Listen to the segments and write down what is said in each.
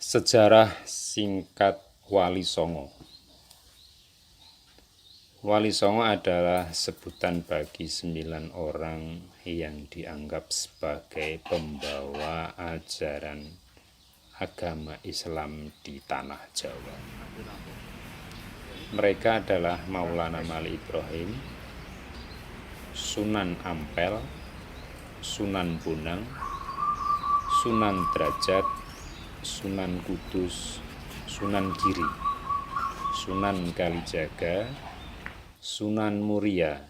Sejarah singkat Wali Songo. Wali Songo adalah sebutan bagi 9 orang yang dianggap sebagai pembawa ajaran agama Islam di tanah Jawa. Mereka adalah Maulana Malik Ibrahim, Sunan Ampel, Sunan Bonang, Sunan Derajat, Sunan Kudus, Sunan Giri, Sunan Kalijaga, Sunan Muria,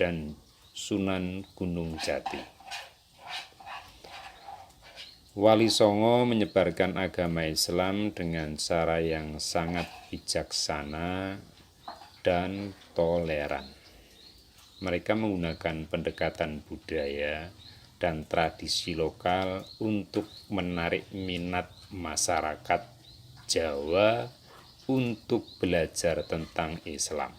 dan Sunan Gunung Jati. Wali Songo menyebarkan agama Islam dengan cara yang sangat bijaksana dan toleran. Mereka menggunakan pendekatan budaya dan tradisi lokal untuk menarik minat masyarakat Jawa untuk belajar tentang Islam.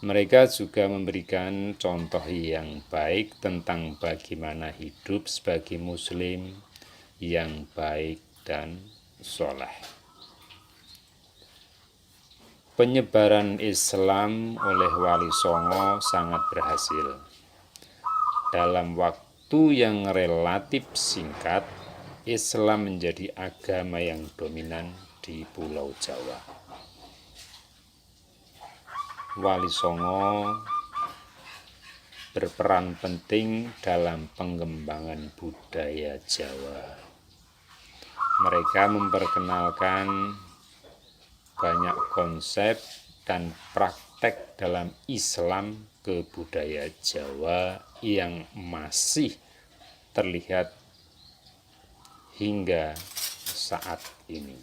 Mereka juga memberikan contoh yang baik tentang bagaimana hidup sebagai Muslim yang baik dan soleh. Penyebaran Islam oleh Wali Songo sangat berhasil. Dalam waktu yang relatif singkat, Islam menjadi agama yang dominan di Pulau Jawa. Wali Songo berperan penting dalam pengembangan budaya Jawa. Mereka memperkenalkan banyak konsep dan praktek dalam Islam ke budaya Jawa yang masih terlihat hingga saat ini.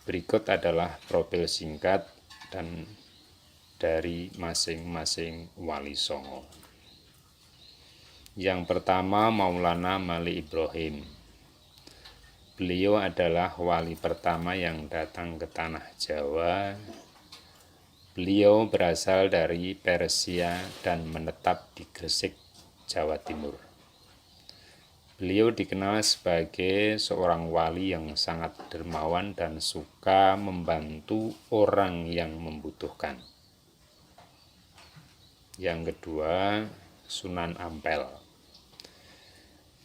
Berikut adalah profil singkat dan dari masing-masing Wali Songo. Yang pertama, Maulana Malik Ibrahim. Beliau adalah wali pertama yang datang ke tanah Jawa. Beliau berasal dari Persia dan menetap di Gresik, Jawa Timur. Beliau dikenal sebagai seorang wali yang sangat dermawan dan suka membantu orang yang membutuhkan. Yang kedua, Sunan Ampel.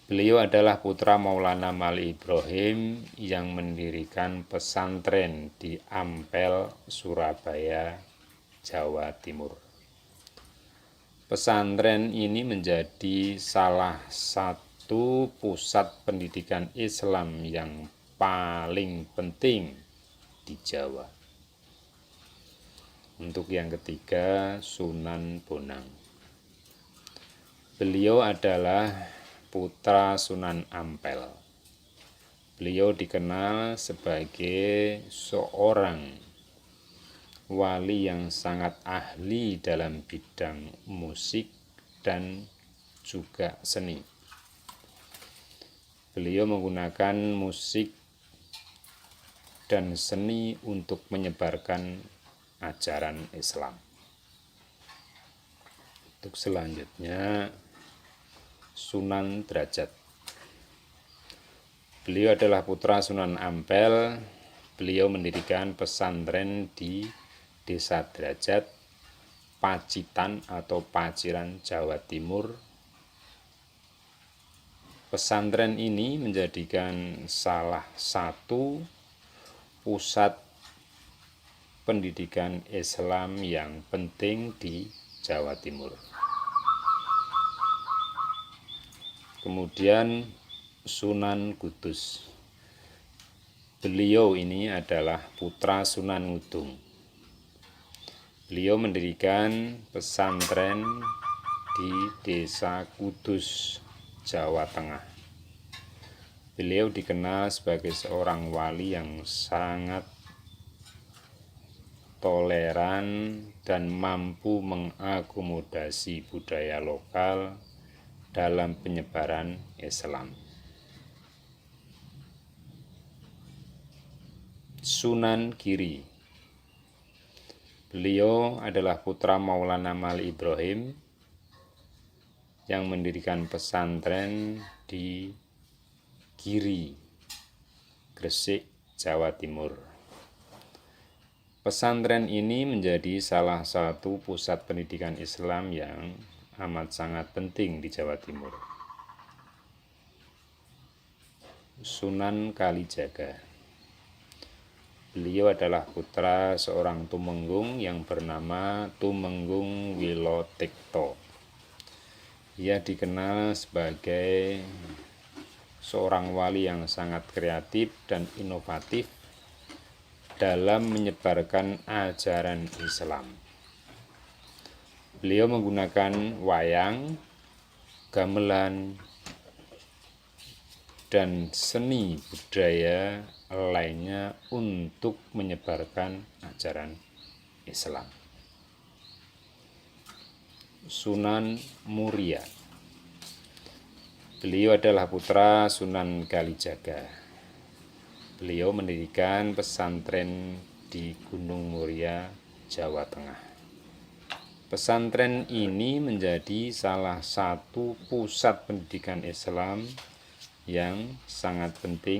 Beliau adalah putra Maulana Malik Ibrahim yang mendirikan pesantren di Ampel, Surabaya, Jawa Timur. Pesantren ini menjadi salah satu pusat pendidikan Islam yang paling penting di Jawa. Untuk yang ketiga, Sunan Bonang. Beliau adalah putra Sunan Ampel. Beliau dikenal sebagai seorang wali yang sangat ahli dalam bidang musik dan juga seni. Beliau menggunakan musik dan seni untuk menyebarkan ajaran Islam. Untuk selanjutnya, Sunan Derajat. Beliau adalah putra Sunan Ampel. Beliau mendirikan pesantren di Desa Derajat, Pacitan atau Paciran, Jawa Timur. Pesantren ini menjadikan salah satu pusat pendidikan Islam yang penting di Jawa Timur. Kemudian Sunan Kudus. Beliau ini adalah putra Sunan Ngudung. Beliau mendirikan pesantren di Desa Kudus, Jawa Tengah. Beliau dikenal sebagai seorang wali yang sangat toleran dan mampu mengakomodasi budaya lokal dalam penyebaran Islam. Sunan Giri. Beliau adalah putra Maulana Malik Ibrahim yang mendirikan pesantren di Giri, Gresik, Jawa Timur. Pesantren ini menjadi salah satu pusat pendidikan Islam yang amat sangat penting di Jawa Timur. Sunan Kalijaga. Beliau adalah putra seorang tumenggung yang bernama Tumenggung Wilotikto. Ia dikenal sebagai seorang wali yang sangat kreatif dan inovatif dalam menyebarkan ajaran Islam. Beliau menggunakan wayang, gamelan, dan seni budaya lainnya untuk menyebarkan ajaran Islam. Sunan Muria. Beliau adalah putra Sunan Kalijaga. Beliau mendirikan pesantren di Gunung Muria, Jawa Tengah. Pesantren ini menjadi salah satu pusat pendidikan Islam yang sangat penting